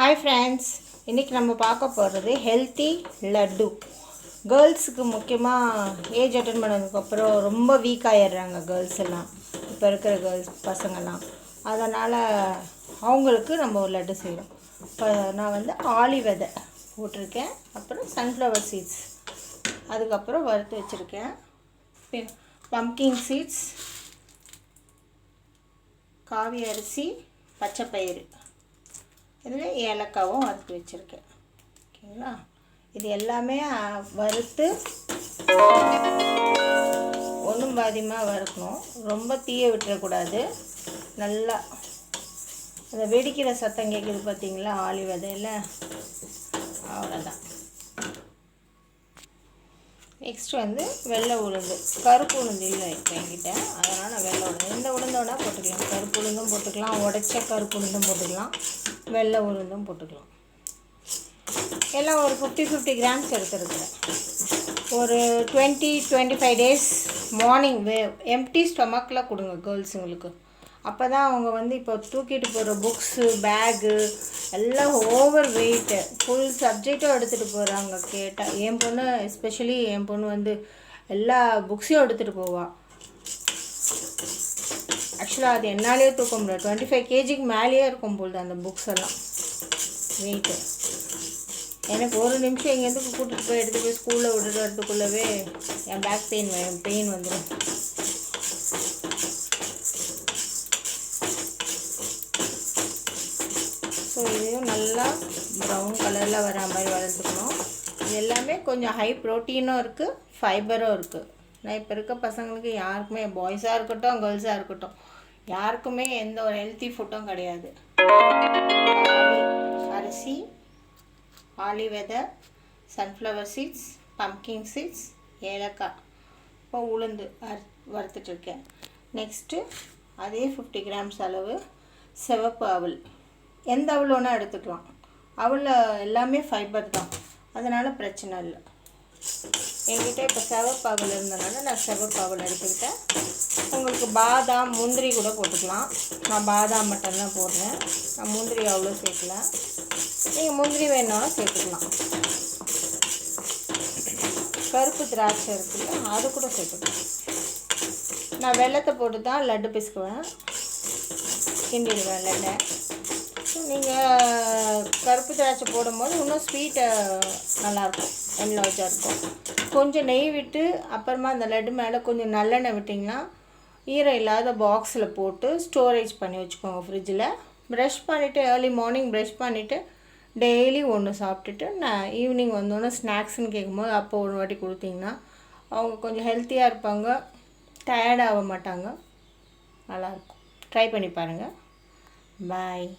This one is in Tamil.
ஹாய் ஃப்ரெண்ட்ஸ், இன்றைக்கி நம்ம பார்க்க போகிறது ஹெல்த்தி லட்டு. கேர்ள்ஸுக்கு முக்கியமாக ஏஜ் அட்டன் பண்ணதுக்கப்புறம் ரொம்ப வீக் ஆகிடுறாங்க கேர்ள்ஸ் எல்லாம், இப்போ இருக்கிற பசங்கள்லாம். அதனால் அவங்களுக்கு நம்ம ஒரு லட்டு செய்கிறோம். இப்போ நான் வந்து ஆளி விதை போட்டிருக்கேன், அப்புறம் சன்ஃப்ளவர் சீட்ஸ், அதுக்கப்புறம் வறுத்து வச்சுருக்கேன் பம்கின் சீட்ஸ், காவி அரிசி, பச்சைப்பயிறு, இதில் ஏலக்காவும் வறுத்து வச்சுருக்கேன். ஓகேங்களா? இது எல்லாமே வறுத்து ஒன்றும் பாதியமாக வறுக்கணும், ரொம்ப தீய விட்டுறக்கூடாது. நல்லா அந்த வெடிக்கிற சத்தம் கேட்குது பார்த்தீங்களா ஆளி விதையில், அவ்வளோதான். நெக்ஸ்ட் வந்து வெள்ளை உளுந்து, கருப்பு உளுந்து இல்லை இப்போ என்கிட்ட, அதனால் நான் வெள்ளை உளுந்து, இந்த உளுந்தோட போட்டுக்கலாம். கருப்பு உளுந்தும் போட்டுக்கலாம், உடைச்ச கருப்பு உளுந்தும் போட்டுக்கலாம், வெள்ளை உளுந்தும் போட்டுக்கலாம். எல்லாம் ஒரு 50 கிராம்ஸ் எடுத்துருக்குறேன். ஒரு 20-25 டேஸ் மார்னிங் எம்டி ஸ்டொமக்கில் கொடுங்க கேர்ள்ஸுங்களுக்கு. அப்போ தான் அவங்க வந்து இப்போ தூக்கிட்டு போகிற புக்ஸு, பேகு எல்லாம் ஓவர் வெயிட்டு, ஃபுல் சப்ஜெக்டும் எடுத்துகிட்டு போகிறாங்க. கேட்டால் என் பொண்ணு, எஸ்பெஷலி என் பொண்ணு வந்து எல்லா புக்ஸையும் எடுத்துகிட்டு போவாள். ஆக்சுவலாக அது என்னாலே தூக்க முடியாது, 25 kgக்கு மேலேயே இருக்கும் போது அந்த புக்ஸ் எல்லாம் வெயிட்டு. எனக்கு ஒரு நிமிஷம் இங்கேருந்து கூட்டிகிட்டு போய் எடுத்து போய் ஸ்கூலில் விட்டுட்டு வரதுக்குள்ளவே என் பேக் பெயின் வந்துடும். ஸோ இதையும் நல்லா ப்ரௌன் கலரில் வர மாதிரி வளர்த்துக்கணும். இது எல்லாமே கொஞ்சம் ஹை ப்ரோட்டீனும் இருக்குது, ஃபைபரும் இருக்குது. நான் இப்போ இருக்க பசங்களுக்கு யாருக்குமே, பாய்ஸாக இருக்கட்டும் கேர்ள்ஸாக இருக்கட்டும், யாருக்குமே எந்த ஒரு ஹெல்த்தி ஃபுட்டும் கிடையாது. அரிசி, ஆளி விதை, சன்ஃப்ளவர் சீட்ஸ், பம்கின் சீட்ஸ், ஏலக்காய், இப்போ உளுந்து வறுத்துட்ருக்கேன். நெக்ஸ்ட்டு அதே 50 கிராம்ஸ் அளவு சிவப்பு அவல், எந்த அவல் வேணால் எடுத்துக்கலாம். அவலில் எல்லாமே ஃபைபர் தான், அதனால் பிரச்சனை இல்லை. என்கிட்ட இப்போ சிவப்பு அவல் இருந்தனால நான் சிவப்பு அவல் எடுத்துக்கிட்டேன். உங்களுக்கு பாதாம், முந்திரி கூட போட்டுக்கலாம். நான் பாதாம் மட்டும்தான் போடுறேன், நான் முந்திரி அவ்வளோ சேர்க்கல. நீங்கள் முந்திரி வேணாலும் சேர்த்துக்கலாம். கருப்பு திராட்சை இருக்குல்ல, அது கூட சேர்த்துக்கலாம். நான் வெல்லத்தை போட்டு தான் லட்டு பிசுக்குவேன், கிண்டிடுவேன் லட்டை. நீங்கள் கருப்பு திராட்சை போடும்போது இன்னும் ஸ்வீட்டை நல்லாயிருக்கும், என்லாஜாக இருக்கும். கொஞ்சம் நெய் விட்டு அப்புறமா அந்த லட்டு மேலே கொஞ்சம் நல்லெண்ணெய் விட்டிங்கன்னா ஈரம் இல்லாத பாக்ஸில் போட்டு ஸ்டோரேஜ் பண்ணி வச்சுக்கோங்க ஃப்ரிட்ஜில். ப்ரஷ் பண்ணிவிட்டு, ஏர்லி மார்னிங் ப்ரஷ் பண்ணிவிட்டு டெய்லி ஒன்று சாப்பிட்டுட்டு நான் ஈவினிங் வந்தோன்னே ஸ்நாக்ஸ்ன்னு கேட்கும்போது அப்போ ஒரு வாட்டி கொடுத்தீங்கன்னா அவங்க கொஞ்சம் ஹெல்த்தியாக இருப்பாங்க, டயர்ட் ஆக மாட்டாங்க, நல்லாயிருக்கும். ட்ரை பண்ணி பாருங்கள். பாய்.